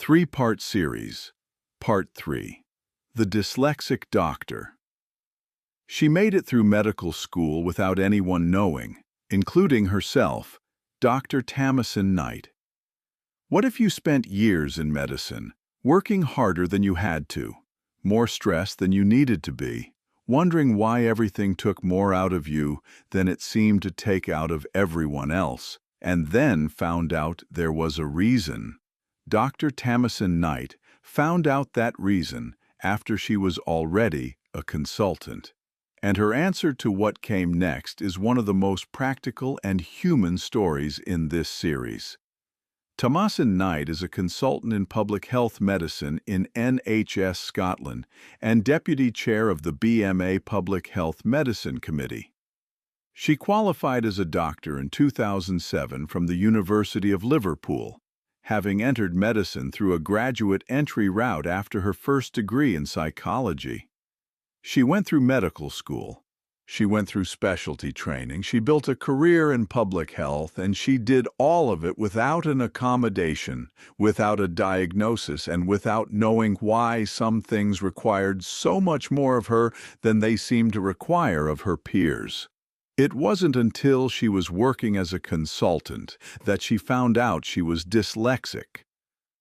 Three-part series. Part 3. The Dyslexic Doctor. She made it through medical school without anyone knowing, including herself, Dr. Tamsin Knight. What if you spent years in medicine, working harder than you had to, more stressed than you needed to be, wondering why everything took more out of you than it seemed to take out of everyone else, and then found out there was a reason? Dr. Tamsin Knight found out that reason after she was already a consultant. And her answer to what came next is one of the most practical and human stories in this series. Tamsin Knight is a consultant in public health medicine in NHS Scotland and deputy chair of the BMA Public Health Medicine Committee. She qualified as a doctor in 2007 from the University of Liverpool, having entered medicine through a graduate entry route after her first degree in psychology. She went through medical school. She went through specialty training. She built a career in public health, and she did all of it without an accommodation, without a diagnosis, and without knowing why some things required so much more of her than they seemed to require of her peers. It wasn't until she was working as a consultant that she found out she was dyslexic.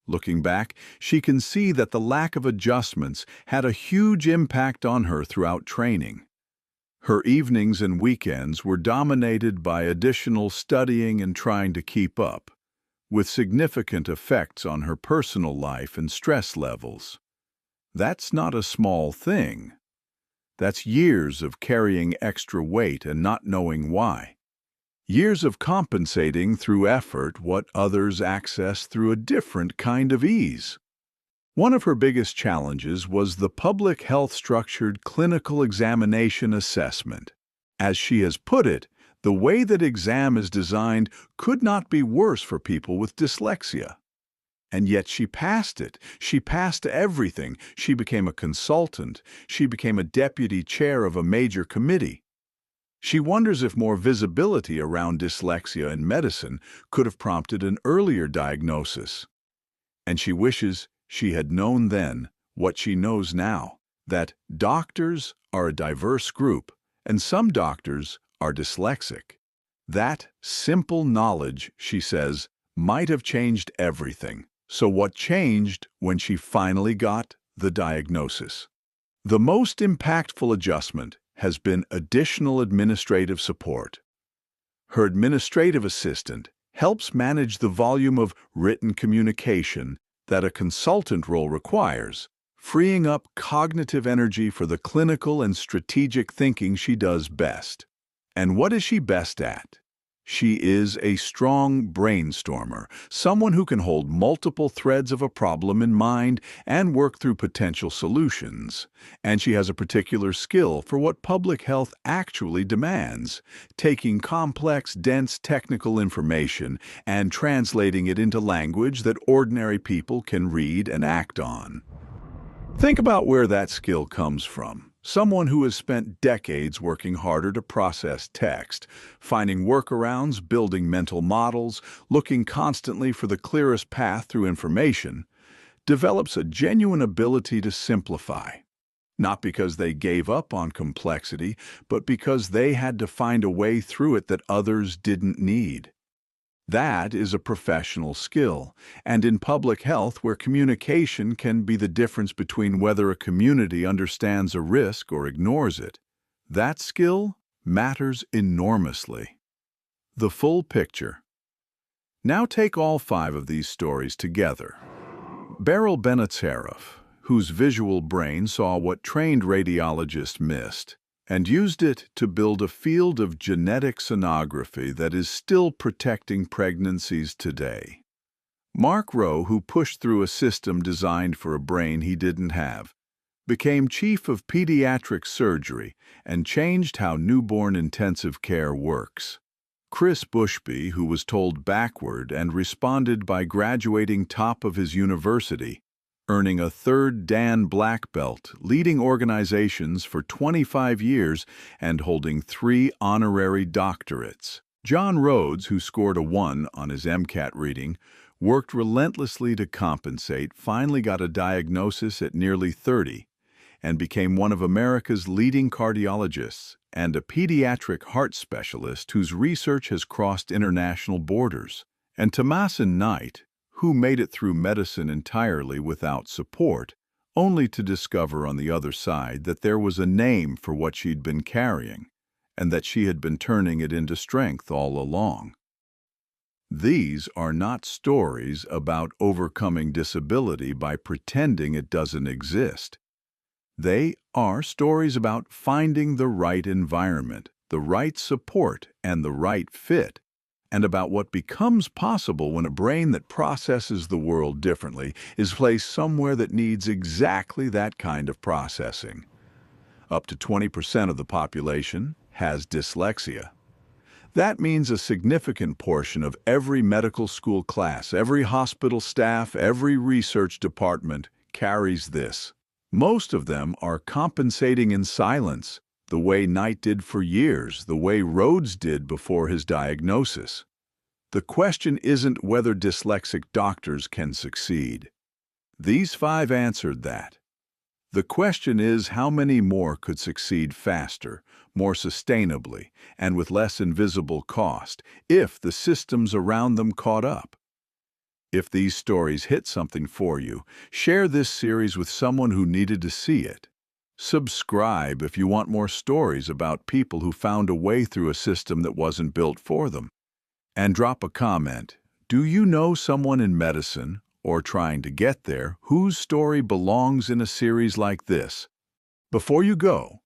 Looking back, she can see that the lack of adjustments had a huge impact on her throughout training. Her evenings and weekends were dominated by additional studying and trying to keep up, with significant effects on her personal life and stress levels. That's not a small thing. That's years of carrying extra weight and not knowing why. Years of compensating through effort what others access through a different kind of ease. One of her biggest challenges was the public health-structured clinical examination assessment. As she has put it, the way that exam is designed could not be worse for people with dyslexia. And yet she passed it. She passed everything. She became a consultant. She became a deputy chair of a major committee. She wonders if more visibility around dyslexia in medicine could have prompted an earlier diagnosis. And she wishes she had known then what she knows now, that doctors are a diverse group, and some doctors are dyslexic. That simple knowledge, she says, might have changed everything. So what changed when she finally got the diagnosis? The most impactful adjustment has been additional administrative support. Her administrative assistant helps manage the volume of written communication that a consultant role requires, freeing up cognitive energy for the clinical and strategic thinking she does best. And what is she best at? She is a strong brainstormer, someone who can hold multiple threads of a problem in mind and work through potential solutions. And she has a particular skill for what public health actually demands, taking complex, dense technical information and translating it into language that ordinary people can read and act on. Think about where that skill comes from. Someone who has spent decades working harder to process text, finding workarounds, building mental models, looking constantly for the clearest path through information, develops a genuine ability to simplify. Not because they gave up on complexity, but because they had to find a way through it that others didn't need. That is a professional skill, and in public health, where communication can be the difference between whether a community understands a risk or ignores it, that skill matters enormously. The full picture. Now take all 5 of these stories together. Beryl Benacerraf, whose visual brain saw what trained radiologists missed, and used it to build a field of genetic sonography that is still protecting pregnancies today. Marc Rowe, who pushed through a system designed for a brain he didn't have, became chief of pediatric surgery and changed how newborn intensive care works. Bushby, who was told backward and responded by graduating top of his university, earning a 3rd Dan Black Belt, leading organizations for 25 years and holding 3 honorary doctorates. John Rhodes, who scored a 1 on his MCAT reading, worked relentlessly to compensate, finally got a diagnosis at nearly 30, and became one of America's leading cardiologists and a pediatric heart specialist whose research has crossed international borders. And Tomasin Knight, who made it through medicine entirely without support, only to discover on the other side that there was a name for what she'd been carrying, and that she had been turning it into strength all along. These are not stories about overcoming disability by pretending it doesn't exist. They are stories about finding the right environment, the right support, and the right fit, and about what becomes possible when a brain that processes the world differently is placed somewhere that needs exactly that kind of processing. Up to 20% of the population has dyslexia. That means a significant portion of every medical school class, every hospital staff, every research department carries this. Most of them are compensating in silence, the way Knight did for years, the way Rhodes did before his diagnosis. The question isn't whether dyslexic doctors can succeed. These 5 answered that. The question is how many more could succeed faster, more sustainably, and with less invisible cost, if the systems around them caught up. If these stories hit something for you, share this series with someone who needed to see it. Subscribe if you want more stories about people who found a way through a system that wasn't built for them. And drop a comment. Do you know someone in medicine, or trying to get there, whose story belongs in a series like this? Before you go,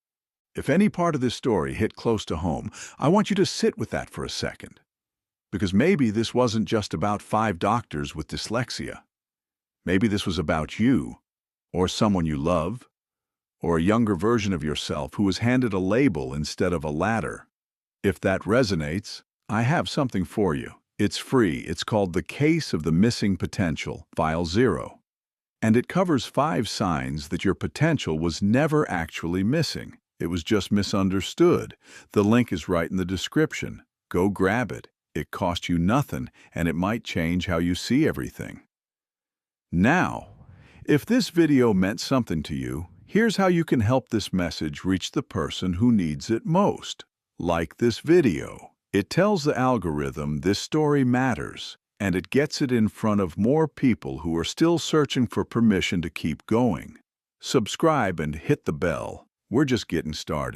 if any part of this story hit close to home, I want you to sit with that for a second. Because maybe this wasn't just about 5 doctors with dyslexia. Maybe this was about you, or someone you love, or a younger version of yourself who was handed a label instead of a ladder. If that resonates, I have something for you. It's free. It's called The Case of the Missing Potential, File 0. And it covers 5 signs that your potential was never actually missing. It was just misunderstood. The link is right in the description. Go grab it. It costs you nothing, and it might change how you see everything. Now, if this video meant something to you, here's how you can help this message reach the person who needs it most. Like this video. It tells the algorithm this story matters, and it gets it in front of more people who are still searching for permission to keep going. Subscribe and hit the bell. We're just getting started.